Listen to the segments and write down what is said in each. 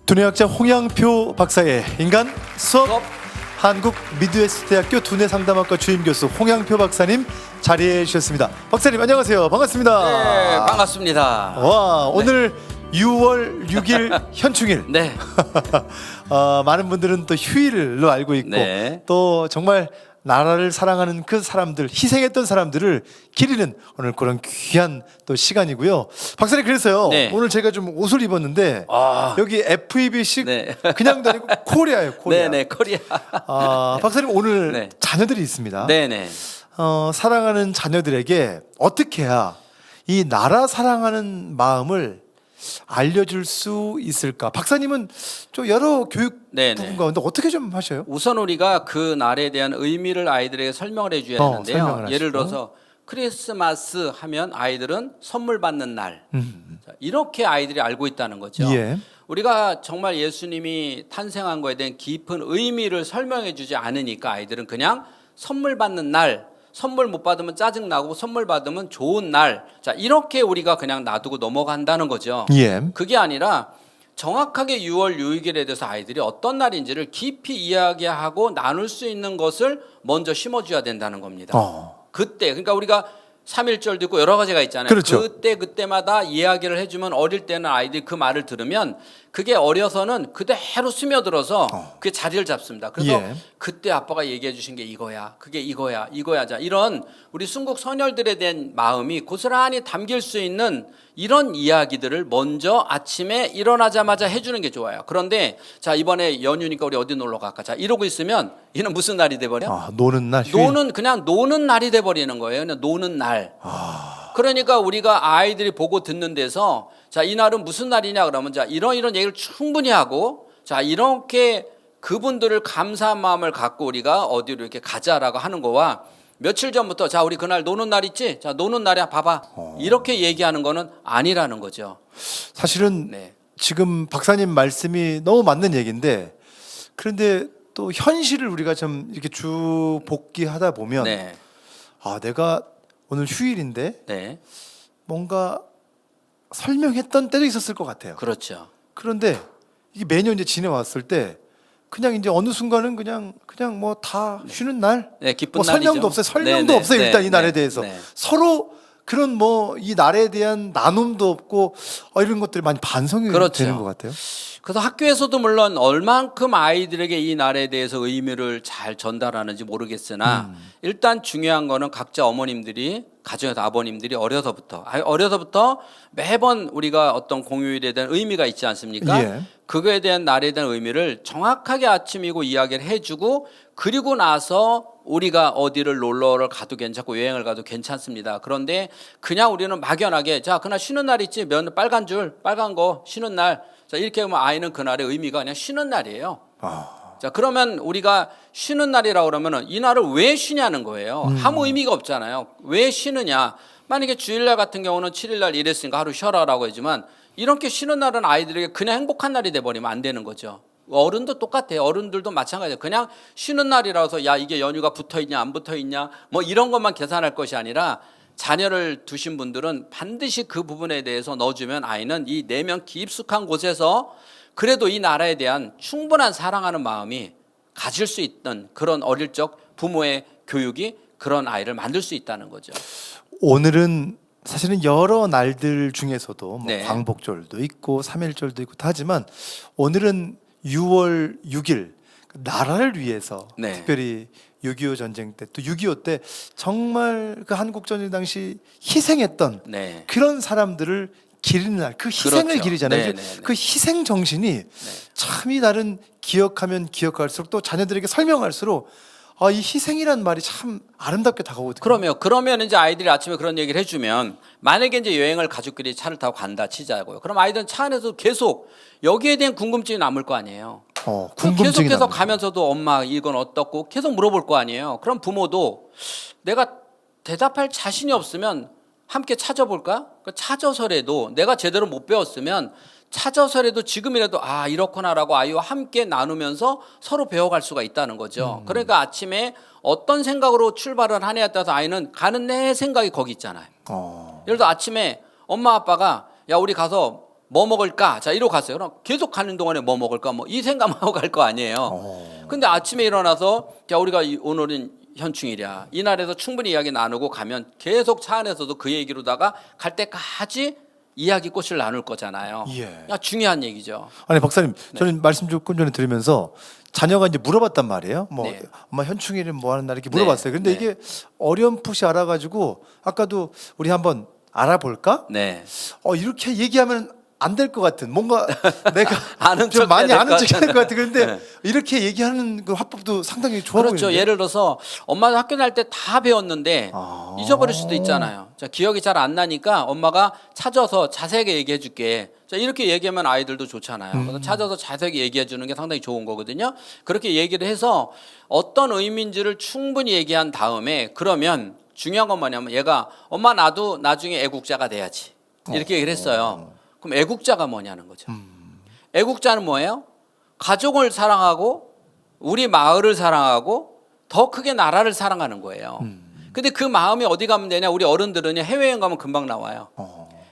두뇌학자 홍양표 박사의 인간 수업 한국 미드웨스트대학교 두뇌상담학과 주임교수 홍양표 박사님 자리해 주셨습니다. 박사님 안녕하세요. 반갑습니다. 네, 반갑습니다. 와, 오늘 6월 6일 현충일. 네. 많은 분들은 또 휴일로 알고 있고 네. 또 정말 나라를 사랑하는 그 사람들, 희생했던 사람들을 기리는 오늘 그런 귀한 또 시간이고요. 박사님 그래서요. 네. 오늘 제가 좀 옷을 입었는데 여기 FEB식 네. 그냥도 아니고 코리아예요. 코리아. 네네, 코리아. 박사님 오늘 네. 자녀들이 있습니다. 네네. 사랑하는 자녀들에게 어떻게 해야 이 나라 사랑하는 마음을 알려줄 수 있을까? 박사님은 좀 여러 교육 네네. 부분 가운데 어떻게 좀 하셔요? 우선 우리가 그 날에 대한 의미를 아이들에게 설명을 해줘야 되는데요. 설명을 예를 하시고. 들어서 크리스마스 하면 아이들은 선물 받는 날. 자, 이렇게 아이들이 알고 있다는 거죠. 예. 우리가 정말 예수님이 탄생한 거에 대한 깊은 의미를 설명해 주지 않으니까 아이들은 그냥 선물 받는 날, 선물 못 받으면 짜증나고 선물 받으면 좋은 날. 자, 이렇게 우리가 그냥 놔두고 넘어간다는 거죠. 예. 그게 아니라 정확하게 6월 6일에 대해서 아이들이 어떤 날인지를 깊이 이야기하고 나눌 수 있는 것을 먼저 심어줘야 된다는 겁니다. 그때 그러니까 우리가 3.1절도 있고 여러 가지가 있잖아요. 그렇죠. 그때마다 이야기를 해주면 어릴 때는 아이들이 그 말을 들으면 그게 어려서는 그대로 스며들어서 그게 자리를 잡습니다. 그래서 예. 그때 아빠가 얘기해 주신 게 이거야. 그게 이거야. 자, 이런 우리 순국 선열들에 대한 마음이 고스란히 담길 수 있는 이런 이야기들을 먼저 아침에 일어나자마자 해주는 게 좋아요. 그런데 자, 이번에 연휴니까 우리 어디 놀러 갈까? 자, 이러고 있으면 이는 무슨 날이 돼버려? 노는 날. 휴일. 그냥 노는 날이 돼버리는 거예요. 그냥 노는 날. 그러니까 우리가 아이들이 보고 듣는 데서 자, 이 날은 무슨 날이냐 그러면 자, 이런 얘기를 충분히 하고 자, 이렇게 그분들을 감사한 마음을 갖고 우리가 어디로 이렇게 가자라고 하는 거와 며칠 전부터 자, 우리 그날 노는 날 있지? 자, 노는 날이야 봐봐. 이렇게 얘기하는 거는 아니라는 거죠. 사실은 네. 지금 박사님 말씀이 너무 맞는 얘기인데 그런데 또 현실을 우리가 좀 이렇게 쭉 복귀하다 보면 네. 내가 오늘 휴일인데 네. 뭔가 설명했던 때도 있었을 것 같아요. 그렇죠. 그런데 이게 매년 이제 지내왔을 때 그냥 이제 어느 순간은 그냥 뭐 다 쉬는 날, 네, 기쁜 뭐 설명도 날이죠. 없어요. 설명도 네, 네, 없어요. 네, 일단 이 날에 네, 대해서 네. 서로 그런 뭐 이 날에 대한 나눔도 없고 이런 것들이 많이 반성이 그렇죠. 되는 것 같아요. 그래서 학교에서도 물론 얼만큼 아이들에게 이 날에 대해서 의미를 잘 전달하는지 모르겠으나 일단 중요한 거는 각자 어머님들이 가정에서 아버님들이 어려서부터 매번 우리가 어떤 공휴일에 대한 의미가 있지 않습니까? 예. 그거에 대한 날에 대한 의미를 정확하게 아침이고 이야기를 해주고 그리고 나서 우리가 어디를 놀러를 가도 괜찮고 여행을 가도 괜찮습니다. 그런데 그냥 우리는 막연하게 자, 그날 쉬는 날 있지? 빨간 줄, 빨간 거 쉬는 날. 자, 이렇게 하면 아이는 그날의 의미가 그냥 쉬는 날이에요. 자, 그러면 우리가 쉬는 날이라고 그러면은 이 날을 왜 쉬냐는 거예요. 아무 의미가 없잖아요. 왜 쉬느냐? 만약에 주일날 같은 경우는 7일날 일했으니까 하루 쉬어라라고 하지만 이렇게 쉬는 날은 아이들에게 그냥 행복한 날이 돼버리면 안 되는 거죠. 어른도 똑같아요. 어른들도 마찬가지예요. 그냥 쉬는 날이라서 야, 이게 연휴가 붙어있냐 안 붙어있냐 뭐 이런 것만 계산할 것이 아니라 자녀를 두신 분들은 반드시 그 부분에 대해서 넣어주면 아이는 이 내면 깊숙한 곳에서 그래도 이 나라에 대한 충분한 사랑하는 마음이 가질 수 있던 그런 어릴 적 부모의 교육이 그런 아이를 만들 수 있다는 거죠. 오늘은 사실은 여러 날들 중에서도 뭐 네. 광복절도 있고 3.1절도 있고 다 하지만 오늘은 6월 6일 나라를 위해서 네. 특별히 6.25 전쟁 때 또 6.25 때 정말 그 한국 전쟁 당시 희생했던 네. 그런 사람들을 기리는 날, 그 희생을 그렇죠. 기리잖아요. 네, 네, 네. 그 희생 정신이 참 이 날은 기억하면 기억할수록 또 자녀들에게 설명할수록 이 희생이란 말이 참 아름답게 다가오거든요. 그러면 이제 아이들이 아침에 그런 얘기를 해주면 만약에 이제 여행을 가족끼리 차를 타고 간다 치자고요. 그럼 아이들은 차 안에서 계속 여기에 대한 궁금증이 남을 거 아니에요. 궁금증이 계속해서 남는 가면서도 엄마 이건 어떻고 계속 물어볼 거 아니에요. 그럼 부모도 내가 대답할 자신이 없으면 함께 찾아볼까? 찾아서라도 내가 제대로 못 배웠으면 찾아서라도 지금이라도 이렇구나라고 아이와 함께 나누면서 서로 배워갈 수가 있다는 거죠. 그러니까 아침에 어떤 생각으로 출발을 하냐에 따라서 아이는 가는 내 생각이 거기 있잖아요. 예를 들어 아침에 엄마 아빠가 야 우리 가서 뭐 먹을까? 자, 이러고 갔어요. 그럼 계속 가는 동안에 뭐 먹을까? 뭐 이 생각만 하고 갈 거 아니에요. 근데 아침에 일어나서 자, 우리가 오늘은 현충일이야. 이날에서 충분히 이야기 나누고 가면 계속 차 안에서도 그 얘기로다가 갈 때까지 이야기 꽃을 나눌 거잖아요. 예. 야, 중요한 얘기죠. 아니 박사님, 저는 말씀 조금 전에 들으면서 자녀가 이제 물어봤단 말이에요. 뭐 네. 엄마 현충일은 뭐 하는 날 이렇게 네. 물어봤어요. 근데 네. 이게 어렴풋이 알아가지고 아까도 우리 한번 알아볼까? 네. 이렇게 얘기하면 안 될 것 같은 뭔가 내가 아는 좀 척 많이 해야 아는 될 척해야 될 것 같은 그런데 네. 이렇게 얘기하는 그 화법도 상당히 좋아 그렇죠. 보이는데. 예를 들어서 엄마도 학교 다닐 때 다 배웠는데 잊어버릴 수도 있잖아요. 자, 기억이 잘 안 나니까 엄마가 찾아서 자세하게 얘기해 줄게. 자, 이렇게 얘기하면 아이들도 좋잖아요. 그래서 찾아서 자세하게 얘기해 주는 게 상당히 좋은 거거든요. 그렇게 얘기를 해서 어떤 의미인지를 충분히 얘기한 다음에 그러면 중요한 건 뭐냐면 얘가 엄마 나도 나중에 애국자가 돼야지. 이렇게 얘기를 했어요. 그럼 애국자가 뭐냐는 거죠. 애국자는 뭐예요? 가족을 사랑하고 우리 마을을 사랑하고 더 크게 나라를 사랑하는 거예요. 근데 그 마음이 어디 가면 되냐? 우리 어른들은요, 해외여행 가면 금방 나와요.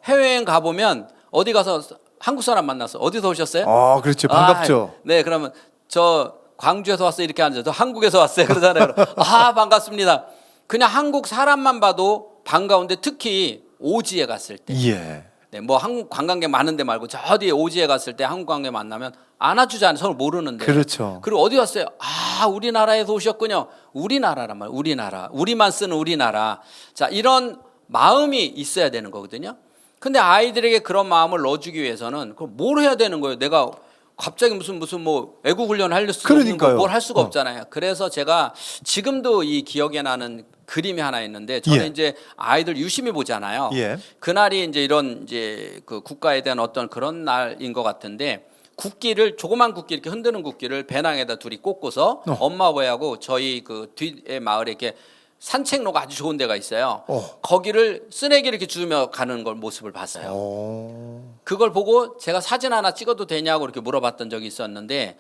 해외여행 가보면 어디 가서 한국 사람 만났어. 어디서 오셨어요? 그렇죠. 반갑죠. 네, 그러면 저 광주에서 왔어요. 이렇게 앉아서 한국에서 왔어요. 그러잖아요. 반갑습니다. 그냥 한국 사람만 봐도 반가운데 특히 오지에 갔을 때. 예. 네, 뭐 한국 관광객 많은데 말고 저 어디에 오지에 갔을 때 한국 관광객 만나면 안아주잖아요. 서로 모르는데. 그렇죠. 그리고 어디 갔어요? 우리나라에서 오셨군요. 우리나라란 말, 우리나라, 우리만 쓰는 우리나라. 자, 이런 마음이 있어야 되는 거거든요. 근데 아이들에게 그런 마음을 넣어주기 위해서는 그럼 뭘 해야 되는 거예요? 내가 갑자기 무슨 뭐 애국 훈련 할 수 없는 거 뭘 할 수가 없잖아요. 그래서 제가 지금도 이 기억에 나는 그림이 하나 있는데 저는 예. 이제 아이들 유심히 보잖아요. 예. 그날이 이제 이런 이제 그 국가에 대한 어떤 그런 날인 것 같은데 국기를 조그만 국기 이렇게 흔드는 국기를 배낭에다 둘이 꽂고서 엄마 아버지하고 저희 그 뒤에 마을에 이렇게 산책로가 아주 좋은 데가 있어요. 거기를 쓰레기 이렇게 주며 가는 걸 모습을 봤어요. 그걸 보고 제가 사진 하나 찍어도 되냐고 이렇게 물어봤던 적이 있었는데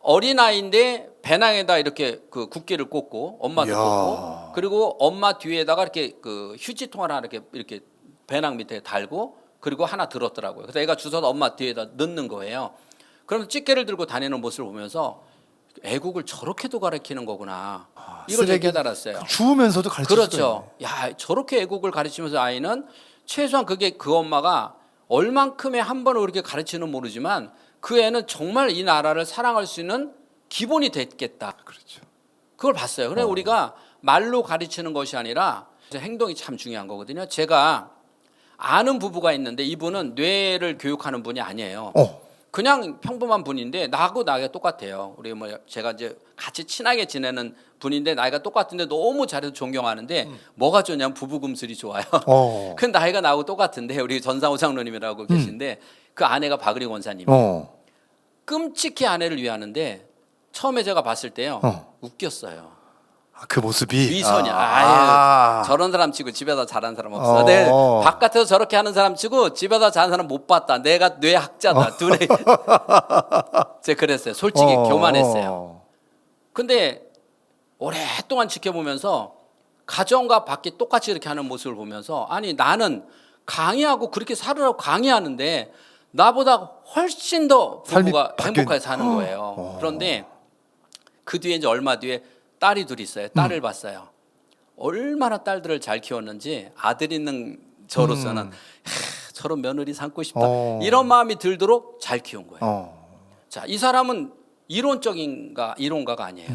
어린아이인데 배낭에다 이렇게 그 국기를 꽂고 엄마도 이야. 꽂고 그리고 엄마 뒤에다가 이렇게 그 휴지통 하나 이렇게 배낭 밑에 달고 그리고 하나 들었더라고요. 그래서 애가 주워서 엄마 뒤에다 넣는 거예요. 그럼 집게를 들고 다니는 모습을 보면서 애국을 저렇게도 가르치는 거구나. 이걸 제가 깨달았어요. 주우면서도 가르칠 수가 그렇죠. 야, 저렇게 애국을 가르치면서 아이는 최소한 그게 그 엄마가 얼만큼의 한 번을 그렇게 가르치는 모르지만 그 애는 정말 이 나라를 사랑할 수 있는 기본이 됐겠다. 그렇죠. 그걸 봤어요. 그래 우리가 말로 가르치는 것이 아니라 행동이 참 중요한 거거든요. 제가 아는 부부가 있는데 이분은 뇌를 교육하는 분이 아니에요. 그냥 평범한 분인데 나하고 나이가 똑같아요. 우리 뭐 제가 이제 같이 친하게 지내는 분인데 나이가 똑같은데 너무 잘해서 존경하는데 뭐가 좋냐면 부부 금슬이 좋아요. 그 나이가 나하고 똑같은데 우리 전상호 장로님이라고 계신데 그 아내가 박은희 권사님이 끔찍히 아내를 위하는데 처음에 제가 봤을 때요 웃겼어요. 그 모습이 위선이야. 아유, 저런 사람 치고 집에서 잘하는 사람 없어. 내 바깥에서 저렇게 하는 사람 치고 집에서 잘하는 사람 못 봤다. 내가 뇌학자다. 둘이. 제가 그랬어요. 솔직히 교만했어요. 근데 오랫동안 지켜보면서 가정과 밖에 똑같이 이렇게 하는 모습을 보면서 아니 나는 강의하고 그렇게 살으라고 강의하는데 나보다 훨씬 더 부부가 행복하게 사는 거예요. 그런데 그 뒤에 이제 얼마 뒤에 딸이 둘이 있어요. 딸을 봤어요. 얼마나 딸들을 잘 키웠는지 아들 있는 저로서는 저런 며느리 삼고 싶다. 이런 마음이 들도록 잘 키운 거예요. 자, 이 사람은 이론가가 아니에요.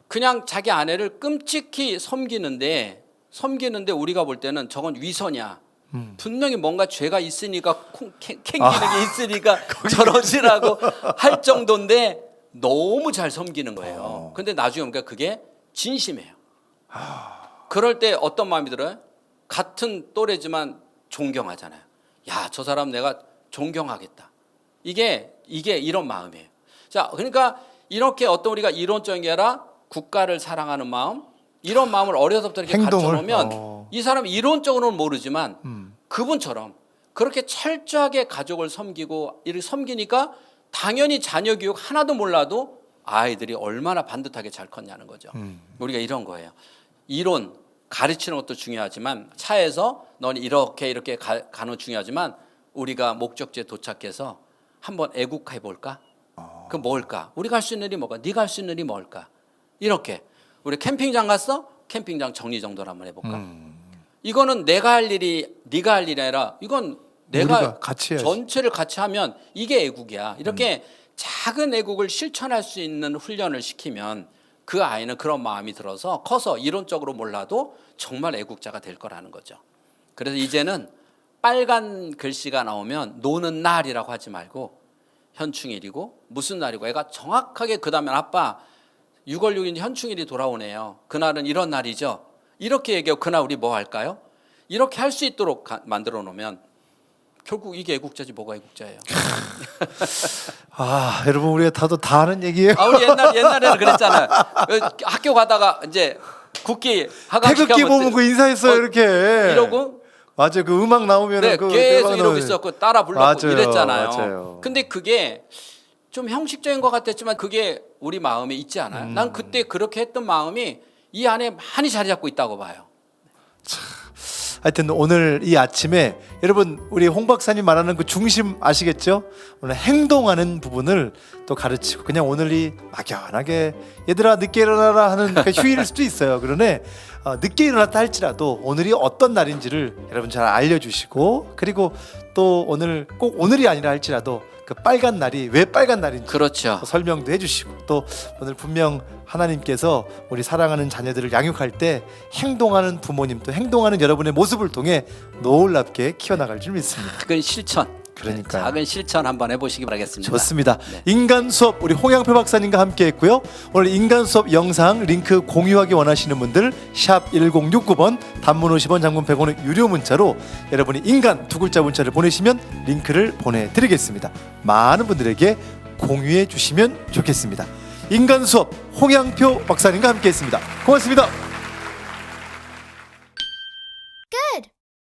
그냥 자기 아내를 끔찍히 섬기는데 우리가 볼 때는 저건 위선이야. 분명히 뭔가 죄가 있으니까 캥기는 게 있으니까 저러지라고 할 정도인데 너무 잘 섬기는 거예요. 근데 나중에 보니까 그게 진심이에요. 그럴 때 어떤 마음이 들어요? 같은 또래지만 존경하잖아요. 야, 저 사람 내가 존경하겠다. 이게 이런 마음이에요. 자, 그러니까 이렇게 어떤 우리가 이론적인 게 아니라 국가를 사랑하는 마음, 이런 마음을 어려서부터 이렇게 갖춰놓으면 이 사람이 이론적으로는 모르지만 그분처럼 그렇게 철저하게 가족을 섬기고 이를 섬기니까 당연히 자녀 교육 하나도 몰라도 아이들이 얼마나 반듯하게 잘 컸냐는 거죠. 우리가 이런 거예요. 이론 가르치는 것도 중요하지만 차에서 넌 이렇게 가는 중요하지만 우리가 목적지에 도착해서 한번 애국해 볼까? 그 뭘까? 우리가 할 수 있는 일이 뭐가? 네가 할 수 있는 일이 뭘까? 이렇게 우리 캠핑장 갔어? 캠핑장 정리정돈을 한번 해볼까? 이거는 내가 할 일이 네가 할 일이 아니라 이건 내가 우리가 같이 해야지. 전체를 같이 하면 이게 애국이야. 이렇게 작은 애국을 실천할 수 있는 훈련을 시키면 그 아이는 그런 마음이 들어서 커서 이론적으로 몰라도 정말 애국자가 될 거라는 거죠. 그래서 이제는 빨간 글씨가 나오면 노는 날이라고 하지 말고 현충일이고 무슨 날이고 애가 정확하게 그 다음에 아빠 6월 6일 현충일이 돌아오네요. 그날은 이런 날이죠. 이렇게 얘기하고 그날 우리 뭐 할까요? 이렇게 할 수 있도록 만들어 놓으면 결국 이게 애국자지 뭐가 애국자예요. 아, 여러분 우리가 다 아는 얘기예요. 아, 우리 옛날에는 그랬잖아요. 학교 가다가 이제 국기 하강 태극기 보면 그 인사했어요 이렇게. 이러고 맞아요. 그 음악 나오면은 네, 그 계속 음악 이러고 나오면- 있었고 따라 불렀고 맞아요, 이랬잖아요. 맞아요. 근데 그게 좀 형식적인 것 같았지만 그게 우리 마음에 있지 않아요? 난 그때 그렇게 했던 마음이 이 안에 많이 자리 잡고 있다고 봐요. 하여튼 오늘 이 아침에 여러분 우리 홍 박사님 말하는 그 중심 아시겠죠? 오늘 행동하는 부분을 또 가르치고 그냥 오늘이 막연하게 얘들아 늦게 일어나라 하는 그 휴일일 수도 있어요. 그러네 늦게 일어났다 할지라도 오늘이 어떤 날인지를 여러분 잘 알려주시고 그리고 또 오늘 꼭 오늘이 아니라 할지라도 그 빨간 날이 왜 빨간 날인지 그렇죠. 또 설명도 해주시고 또 오늘 분명 하나님께서 우리 사랑하는 자녀들을 양육할 때 행동하는 부모님 또 행동하는 여러분의 모습을 통해 놀랍게 키워나갈 줄 믿습니다. 작은 실천. 그러니까요. 작은 실천 한번 해보시기 바라겠습니다. 좋습니다. 네. 인간 수업 우리 홍양표 박사님과 함께 했고요. 오늘 인간 수업 영상 링크 공유하기 원하시는 분들 샵 1069번 단문 50원 장문 100원의 유료 문자로 여러분이 인간 두 글자 문자를 보내시면 링크를 보내드리겠습니다. 많은 분들에게 공유해 주시면 좋겠습니다. 인간 수업 홍양표 박사님과 함께 했습니다. 고맙습니다.